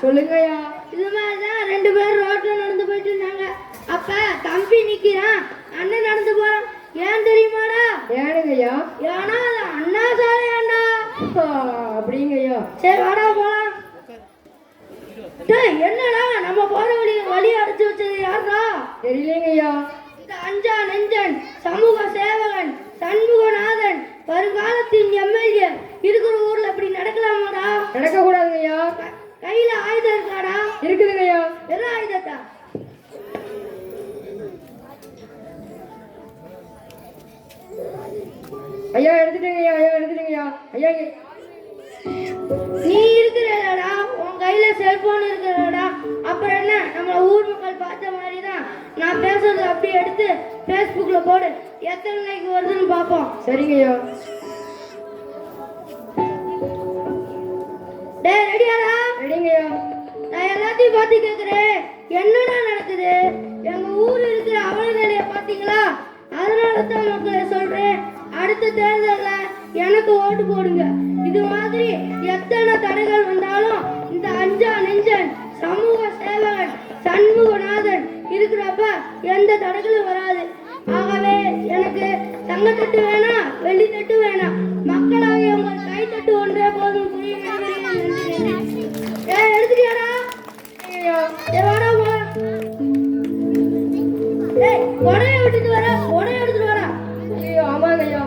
சொல்லுங்கய்யா. இது மாதிரிதான் 2 பேரும் ரோட்ல நடந்து போயிட்டு இருந்தாங்க. அப்ப தம்பி நிக்கிறான், அண்ணன் நடந்து போறான். ஏன் தெரியுமாடா? ஏனுங்கய்யா? ஏன்னா அது அண்ணா சாலையாண்டா. அப்படிங்கய்யா. சரி வாடா போலாம். என்னடா நம்ம போற வழி அடைச்சு வச்சது யாரா? தெரியலங்கய்யா. இந்த அஞ்சா நெஞ்சன் சமூக சேவகன் சண்முகநாதன் வருங்காலத்தின் எம்எல்ஏ இருக்கிற ஊர்ல இப்படி நடக்கலாமாடா? நடக்க கூடாதுங்கய்யா. கையில ஆயுதம் இருக்காடா? இருக்குதுங்கய்யா. என்ன ஆயுதத்தா? ஐயா எடுத்துட்டேங்கய்யா. ஐயா எடுத்துட்டேங்கய்யா. ஐயா நீ இருக்கிறடா, உன் கையில செல்போன் இருக்கிறடா. அப்புறம் என்ன, நம்ம ஊர் மக்கள் பார்த்த மாதிரி தான் நான் பேசுறது அப்படியே எடுத்து ஃபேஸ்புக்ல போடு. எத்தனை லைக் வருதுன்னு பார்ப்போம். சரிங்கய்யா. டேய் ரெடியாடா? ரெடிங்கய்யா. நான் எல்லாத்தையும் பார்த்து கேட்குறேன், என்னடா நடக்குது? எங்க ஊர் இருக்கிற அவல நிலையை பார்த்தீங்களா? அதனால தான் மக்களை சொல்றேன், அடுத்த தேர்தலில் எனக்கு ஓட்டு போடுங்க. இது மாதிரி எத்தனை தடைகள் வந்தாலும் இந்த அஞ்சா நெஞ்சன் சமூக சேவகன் சண்முகநாதன் இருக்கிறப்ப எந்த தடைகளும் வராது. ஆகவே எனக்கு தங்கத்தட்டு வேணாம், வெள்ளி தட்டு வேணாம், மக்களாகிய உங்கள் கைத்தட்டு ஒன்றே போதும். எடுத்துட்டியாடா? வாடா உடைய விட்டுட்டு வர, உடைய எடுத்துட்டு வரா. ஐயோ ஆமாங்கய்யா.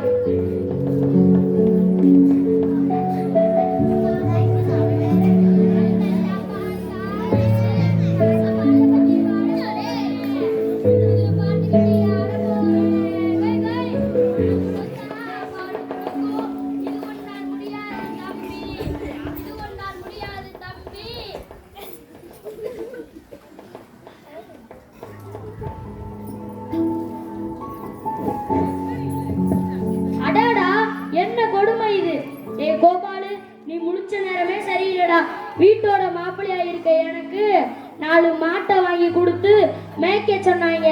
வீட்டோட மாப்பிள்ளையா இருக்க எனக்கு 4 மாட்டை வாங்கி கொடுத்து மேய்க்க சொன்னாங்க.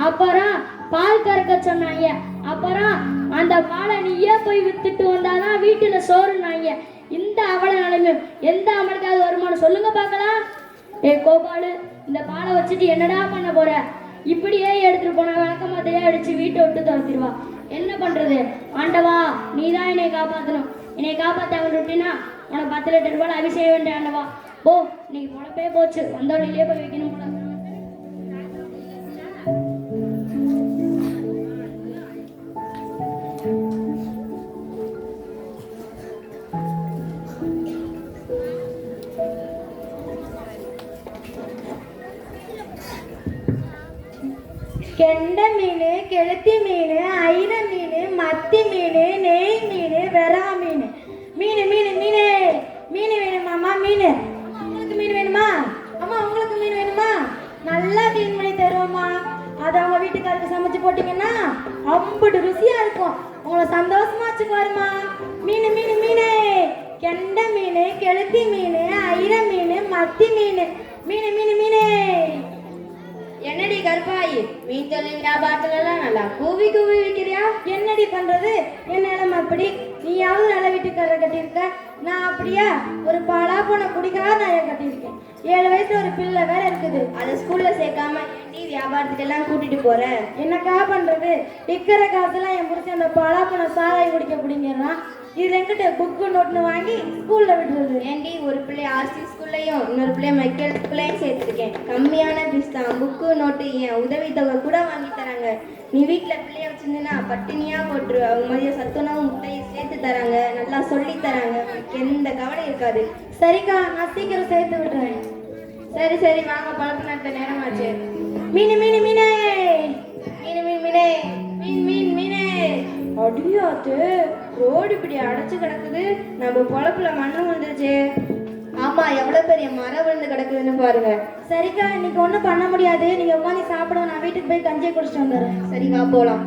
அப்புறம் பால் கறக்க சொன்னாங்க. அப்புறம் அந்த பாலை நீயே போய் வித்துட்டு வந்தாதான் வீட்டுல சோறுனாங்க. இந்த அவல நிலைமை எந்த அமலுக்காவது வருமானம் சொல்லுங்க பார்க்கலாம். கோபாலு, இந்த பாலை வச்சுட்டு என்னடா பண்ண போற? இப்படியே எடுத்துட்டு போனா விளக்க மாதிரியே அடிச்சு வீட்டை விட்டு துரத்திடுவா. என்ன பண்றது? ஆண்டவா, நீதான் என்னை காப்பாற்றணும். என்னை காப்பாற்ற விட்டுனா உனக்கு 10 லிட்டர் ரூபாய் அபிஷேகம் வேண்டிய ஆண்டவா. ஓ, நீங்க பொழப்பே போச்சு. வந்தோடனே போய் வைக்கணும் போல. கெண்டை மீன், கெளுத்தி மீன், ஐர மீன், மத்தி மீன், நெய் மீன், வெறா மீன். மீன் மீன் மீனே மீன் வேணுமாம்மா? மீன். உங்களுக்கு மீன் வேணுமா? அம்மா உங்களுக்கு மீன் வேணுமா? நல்லா க்ளீன் பண்ணி தருவோம்மா. அதை அவங்க வீட்டுக்காரருக்கு சமைச்சு போட்டிங்கன்னா அம்புட்டு ருசியாக இருக்கும். உங்களை சந்தோஷமா வச்சுக்குவாருமா. மீன் மீன் மீனே, கெண்டை மீன், கெளுத்தி மீன், ஐர மீன், மத்தி மீன். மீன் மீன் மீனே. என்னடி கருப்பாயி, மீன் தொழில் வியாபாரத்துலலாம் நல்லா கூவி கூவி விற்கிறியா? என்னடி பண்றது? என் நிலைமை அப்படி. நீயாவது நல்ல வீட்டுக்காரரை கட்டியிருக்க, நான் அப்படியா ஒரு பாலா போன குடிக்காக நான் கட்டியிருக்கேன். 7 வயசுல ஒரு பிள்ளை வேற இருக்குது. அதை ஸ்கூல்ல சேர்க்காம ஏன்டி வியாபாரத்துக்கெல்லாம் கூட்டிட்டு போற? என்னக்கா பண்றது? விற்கிற காசுலாம் என் புரிச்சு அந்த பாலா போன சாராயை குடிக்க பிடிங்கிறான். இது எங்கிட்ட புக்கு நோட்னு வாங்கி ஸ்கூல்ல விடுறது. ஏன்டி, ஒரு பிள்ளைய ஆர்சி ஸ்கூல்லையும் இன்னொரு பிள்ளைய மைக்கேல் ஸ்கூல்லையும் சேர்த்துருக்கேன். கம்மியான ஃபீஸ் தான். புக்கு நோட்டு என் உதவித்தொகை கூட வாங்கி தராங்க. நீ வீட்டில் பிள்ளைய வச்சிருந்தா பட்டினியா போட்டுரு. அவங்க மதிய சத்துணவு முட்டையை சேர்த்து தராங்க, நல்லா சொல்லி தராங்க. எந்த கவலை இருக்காது. சரிக்கா, நான் சீக்கிரம் சேர்த்து விடுறேன். சரி சரி, வாங்க, பழப்பு நடத்த நேரமாச்சு. மீன் மீன் மீனே, மீன் மீன் மீனே, மீன் மீன் மீனே. அடியாத்து, ரோடு இப்படி அடைச்சு கிடக்குது. நம்ம பொழப்புல மண்ணு வந்துருச்சு. ஆமா, எவ்வளவு பெரிய மரம் விழுந்து கிடக்குதுன்னு பாருங்க. சரிக்கா, இன்னைக்கு ஒன்றும் பண்ண முடியாது. நீங்க உட்காந்து சாப்பிடுவோம். நான் வீட்டுக்கு போய் கஞ்சியை குடிச்சிட்டு வந்துடுறேன். சரி, வா போலாம்.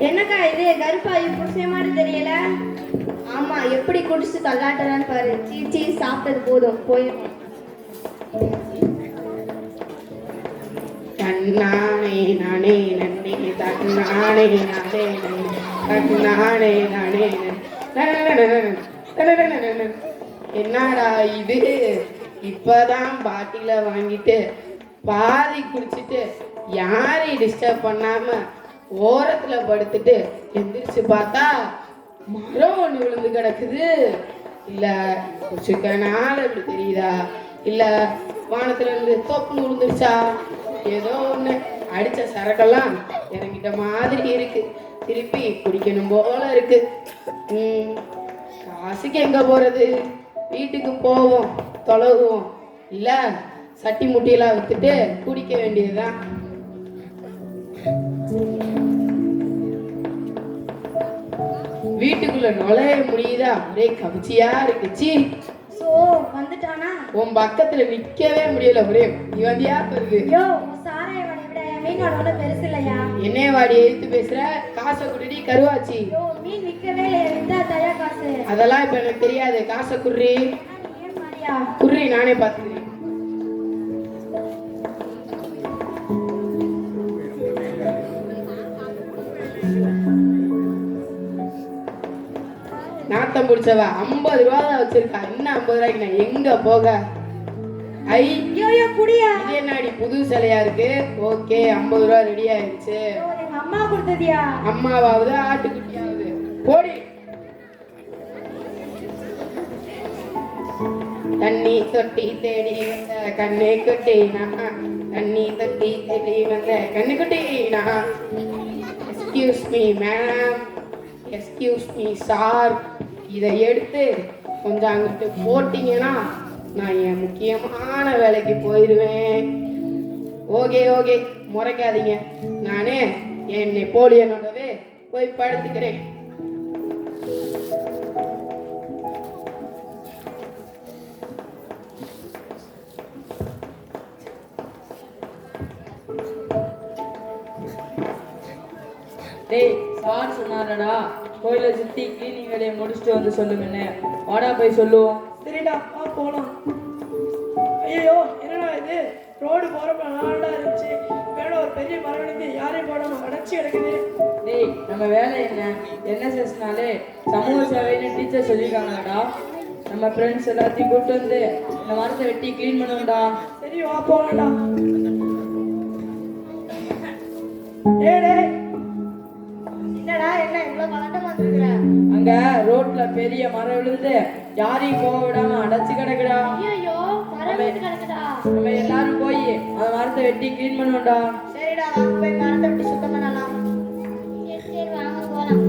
என்னக்கா இது, கருப்பாயி புடிச்ச மாதிரி தெரியல? ஆமா, எப்படி குடிச்சு தள்ளாட்டுறான்னு பாரு. சீச்சி, சாப்பிட்டது போதும், போயிடும். தன்னானே நானே நன்னே தன்னானே நானே நன்னே தன்னானே நானே நன்னே. என்னடா இது, இப்பதான் பாட்டில வாங்கிட்டு பாதி குடிச்சிட்டு யாரையும் டிஸ்டர்ப் பண்ணாம ஓரத்துல படுத்துட்டு எந்திரிச்சு பார்த்தா மரம் ஒண்ணு விழுந்து கிடக்குது. இல்ல குச்சிக்கனால இப்படி தெரியுதா, இல்ல வானத்துல இருந்து தோப்புன்னு விழுந்துருச்சா, ஏதோ ஒண்ணு அடிச்ச சரக்கெல்லாம் இறங்கிட்ட மாதிரி இருக்கு. திருப்பி குடிக்கணும் போல இருக்கு. காசுக்கு எங்க போறது, வீட்டுக்கு போவோம் தொலைவோம், இல்ல சட்டி முட்டியெல்லாம் வித்துட்டு குடிக்க வேண்டியதுதான். வீட்டுக்குள்ள நுழைய முடியுதா, ஒரே கவிச்சியா இருக்குச்சு. சோ வந்துட்டானா? உன் பக்கத்துல நிக்கவே முடியல, ஒரே நீ வந்தியா பெருகு. யோ சாராய வாடி விட மீன் வாடோட பெருசு இல்லையா? என்னே வாடி எழுத்து பேசுற, காசை குடுடி கருவாச்சி. யோ மீன் விற்கவே இல்லையா, வித்தா தயா காசு. அதெல்லாம் இப்ப எனக்கு தெரியாது, காசை குர்ரி குர்ரி, நானே பார்த்துக்கிறேன். நாத்தம் பிடிச்சவ 50 ரூபா தான் வச்சிருக்கா, இன்னும் 50 ரூபாய்க்கு நான் எங்க போக? ஐயோ குடியா, இது என்னடி புது சிலையா இருக்கு? ஓகே 50 ரூபா ரெடி ஆயிடுச்சு. எங்க அம்மா கொடுத்ததியா? அம்மாவாவது ஆட்டுக்குட்டியாவது போடி. தண்ணி தொட்டி தேடி வந்த கண்ணே குட்டி நான், தண்ணி தொட்டி தேடி வந்த கண்ணு குட்டி நான். Excuse me madam, excuse me sir, இதை எடுத்து கொஞ்சம் அங்கிட்டு போட்டிங்கன்னா நான் என் முக்கியமான வேலைக்கு போயிடுவேன். ஓகே ஓகே, முறைக்காதீங்க, நானே என் நெப்போலியனோடவே போய் படுத்துக்கிறேன். டேய் சார் சொன்னாரடா, கோயிலை சுற்றி கிளீனிங் வேலையை முடிச்சுட்டு வந்து சொல்லுங்கன்னு. வாடா போய் சொல்லுவோம். சரிடா வா போகலாம். ஐயோ என்னடா இது, ரோடு போகிறப்ப நாளாக இருந்துச்சு, மேலே ஒரு பெரிய மரம் இருந்து யாரையும் போடாமல் அடைச்சி கிடக்குது. டேய் நம்ம வேலை என்ன, என்எஸ்எஸ்னாலே சமூக சேவைன்னு டீச்சர் சொல்லியிருக்காங்கடா. நம்ம ஃப்ரெண்ட்ஸ் எல்லாத்தையும் கூப்பிட்டு வந்து இந்த மரத்தை வெட்டி க்ளீன் பண்ணுவோம்டா. சரி வா போகலாம்டா. டேய் என்னடா என்ன இவ்வளவு பதட்டமா இருக்கிற? அங்க ரோட்ல பெரிய மரம் விழுந்து யாரையும் போக விடாம அடைச்சு கிடக்குடா. ஐயோ மரம் விட்டு கிடக்குதா? நம்ம எல்லாரும் போய் அந்த மரத்தை வெட்டி க்ளீன் பண்ணுவோம்டா. சரிடா வாங்க போய் மரத்தை விட்டு சுத்தம் பண்ணலாம். சரி வாங்க போலாம்.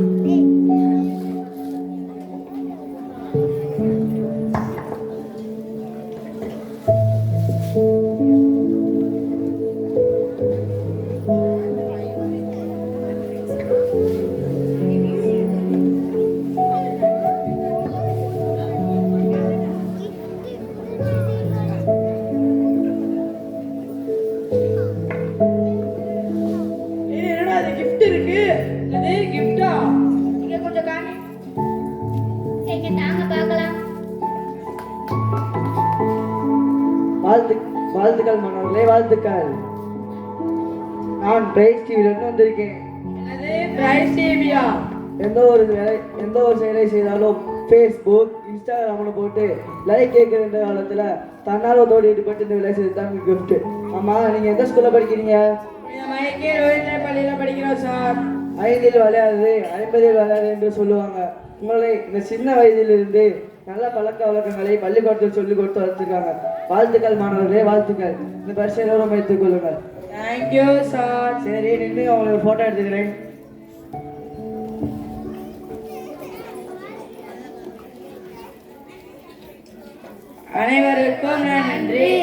என்னடா இது gift இருக்கு. இது கிஃப்டா? இங்க கொஞ்சம் காமி. எங்க தாங்க பார்க்கலாம். வாழ்த்துக்கள் மாணவர்களே, வாழ்த்துக்கள். நான் பிரைஸ் டிவியிலிருந்து வந்திருக்கேன். என்னது பிரைஸ் டிவியா? எந்த ஒரு செயலை செய்தாலும் ஃபேஸ்புக் இன்ஸ்டாகிராமில் போட்டு லைக் கேட்குற காலத்தில் தன்னார்வத்தோடு ஈடுபட்டு இந்த வேலை செய்து தான் கிஃப்ட். ஆமாம், நீங்கள் எந்த ஸ்கூலில் படிக்கிறீங்க? மைக்கே ரோஹித்ரே பள்ளியில படிக்கிறோம் சார். 5இல் விளையாடுது 50இல் விளையாடு என்று சொல்லுவாங்க. உங்களை இந்த சின்ன வயதிலிருந்து நல்ல பழக்க வழக்கங்களை பள்ளிக்கூடத்தில் சொல்லிக் கொடுத்து வளர்த்துருக்காங்க. வாழ்த்துக்கள் மாணவர்களே, வாழ்த்துக்கள். இந்த பரிசை எல்லோரும் வைத்துக் கொள்ளுங்கள். Thank you sir. சரி, நின்று அவங்களுக்கு ஃபோட்டோ எடுத்துக்கிறேன். அனைவருக்கும் நன்றி.